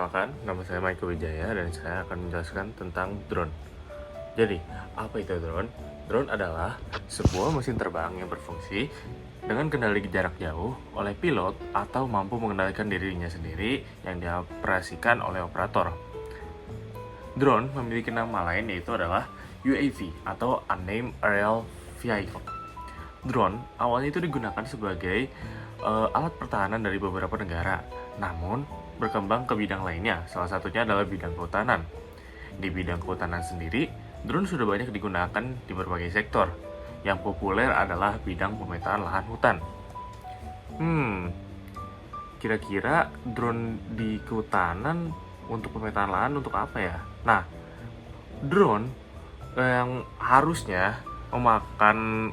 Perkenalkan, nama saya Michael Wijaya dan saya akan menjelaskan tentang drone. Jadi, apa itu drone? Drone adalah sebuah mesin terbang yang berfungsi dengan kendali jarak jauh oleh pilot atau mampu mengendalikan dirinya sendiri yang dioperasikan oleh operator. Drone memiliki nama lain yaitu adalah UAV atau Unmanned Aerial Vehicle. Drone awalnya itu digunakan sebagai alat pertahanan dari beberapa negara, namun berkembang ke bidang lainnya, salah satunya adalah bidang kehutanan. Di bidang kehutanan sendiri, drone sudah banyak digunakan di berbagai sektor. Yang populer adalah bidang pemetaan lahan hutan. Kira-kira drone di kehutanan untuk pemetaan lahan untuk apa ya? Nah, drone yang harusnya memakan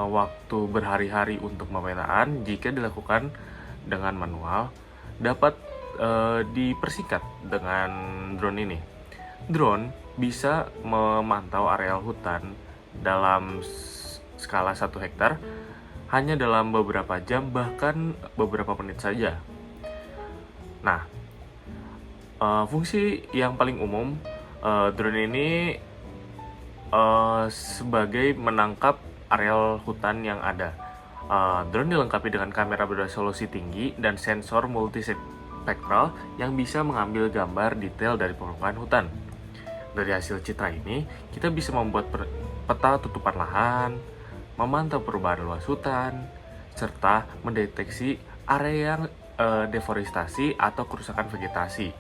waktu berhari-hari untuk pemetaan jika dilakukan dengan manual dapat dipersingkat dengan drone ini. Drone bisa memantau areal hutan dalam skala 1 hektar hanya dalam beberapa jam, bahkan beberapa menit saja. Nah, fungsi yang paling umum drone ini sebagai menangkap areal hutan yang ada. Drone dilengkapi dengan kamera beresolusi tinggi dan sensor multispektral yang bisa mengambil gambar detail dari permukaan hutan. Dari hasil citra ini, kita bisa membuat peta tutupan lahan, memantau perubahan luas hutan, serta mendeteksi area yang deforestasi atau kerusakan vegetasi.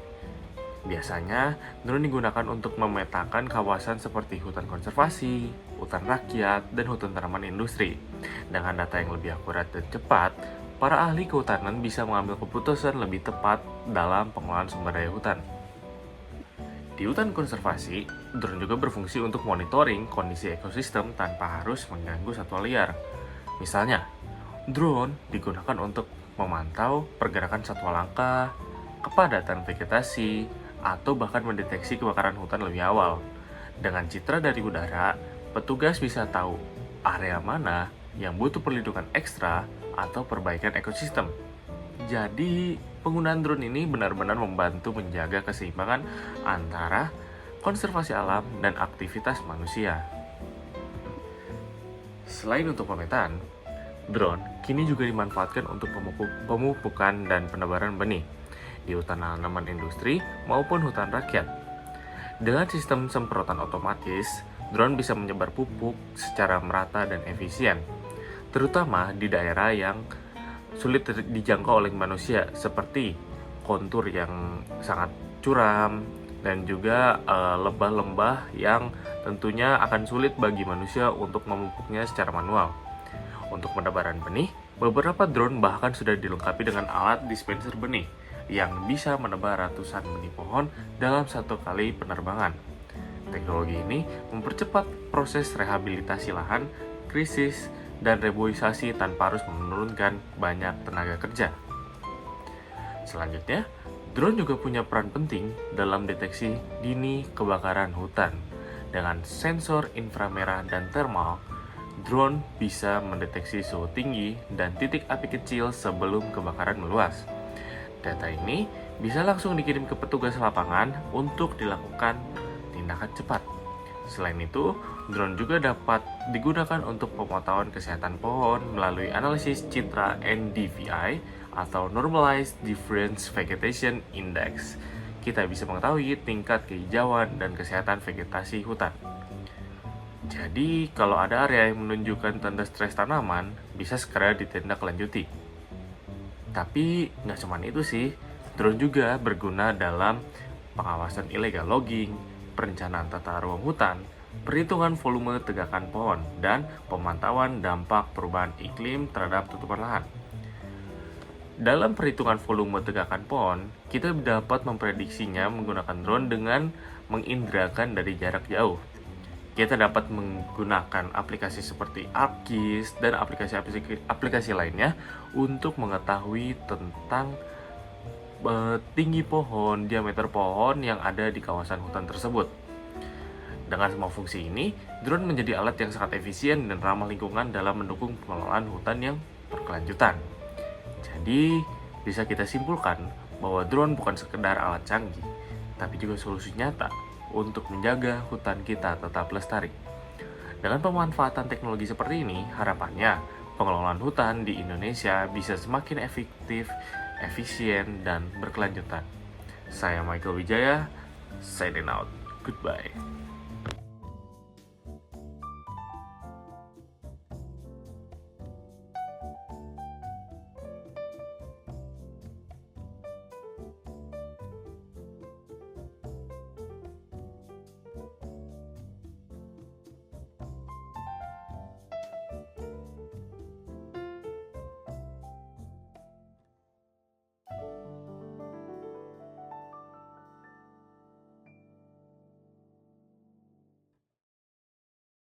Biasanya, drone digunakan untuk memetakan kawasan seperti hutan konservasi, hutan rakyat, dan hutan tanaman industri. Dengan data yang lebih akurat dan cepat, para ahli kehutanan bisa mengambil keputusan lebih tepat dalam pengelolaan sumber daya hutan. Di hutan konservasi, drone juga berfungsi untuk monitoring kondisi ekosistem tanpa harus mengganggu satwa liar. Misalnya, drone digunakan untuk memantau pergerakan satwa langka, kepadatan vegetasi, atau bahkan mendeteksi kebakaran hutan lebih awal. Dengan citra dari udara, petugas bisa tahu area mana yang butuh perlindungan ekstra atau perbaikan ekosistem. Jadi, penggunaan drone ini benar-benar membantu menjaga keseimbangan antara konservasi alam dan aktivitas manusia. Selain untuk pemetaan, drone kini juga dimanfaatkan untuk pemupukan dan penebaran benih di hutan tanaman industri maupun hutan rakyat. Dengan sistem semprotan otomatis, drone bisa menyebar pupuk secara merata dan efisien, terutama di daerah yang sulit dijangkau oleh manusia seperti kontur yang sangat curam dan juga lembah-lembah yang tentunya akan sulit bagi manusia untuk memupuknya secara manual. Untuk penebaran benih, beberapa drone bahkan sudah dilengkapi dengan alat dispenser benih yang bisa menebar ratusan benih pohon dalam satu kali penerbangan. Teknologi ini mempercepat proses rehabilitasi lahan, krisis, dan reboisasi tanpa harus menurunkan banyak tenaga kerja. Selanjutnya, drone juga punya peran penting dalam deteksi dini kebakaran hutan. Dengan sensor inframerah dan thermal, drone bisa mendeteksi suhu tinggi dan titik api kecil sebelum kebakaran meluas. Data ini bisa langsung dikirim ke petugas lapangan untuk dilakukan tindakan cepat. Selain itu, drone juga dapat digunakan untuk pemantauan kesehatan pohon melalui analisis citra NDVI atau Normalized Difference Vegetation Index. Kita bisa mengetahui tingkat kehijauan dan kesehatan vegetasi hutan. Jadi, kalau ada area yang menunjukkan tanda stres tanaman, bisa segera ditindaklanjuti. Tapi nggak cuma itu sih, drone juga berguna dalam pengawasan illegal logging, perencanaan tata ruang hutan, perhitungan volume tegakan pohon, dan pemantauan dampak perubahan iklim terhadap tutupan lahan. Dalam perhitungan volume tegakan pohon, kita dapat memprediksinya menggunakan drone dengan mengindrakan dari jarak jauh. Kita dapat menggunakan aplikasi seperti ArcGIS dan aplikasi lainnya untuk mengetahui tentang tinggi pohon, diameter pohon yang ada di kawasan hutan tersebut. Dengan semua fungsi ini, drone menjadi alat yang sangat efisien dan ramah lingkungan dalam mendukung pengelolaan hutan yang berkelanjutan. Jadi, bisa kita simpulkan bahwa drone bukan sekedar alat canggih, tapi juga solusi nyata untuk menjaga hutan kita tetap lestari. Dengan pemanfaatan teknologi seperti ini, harapannya pengelolaan hutan di Indonesia bisa semakin efektif, efisien, dan berkelanjutan. Saya Michael Wijaya, signing out. Goodbye.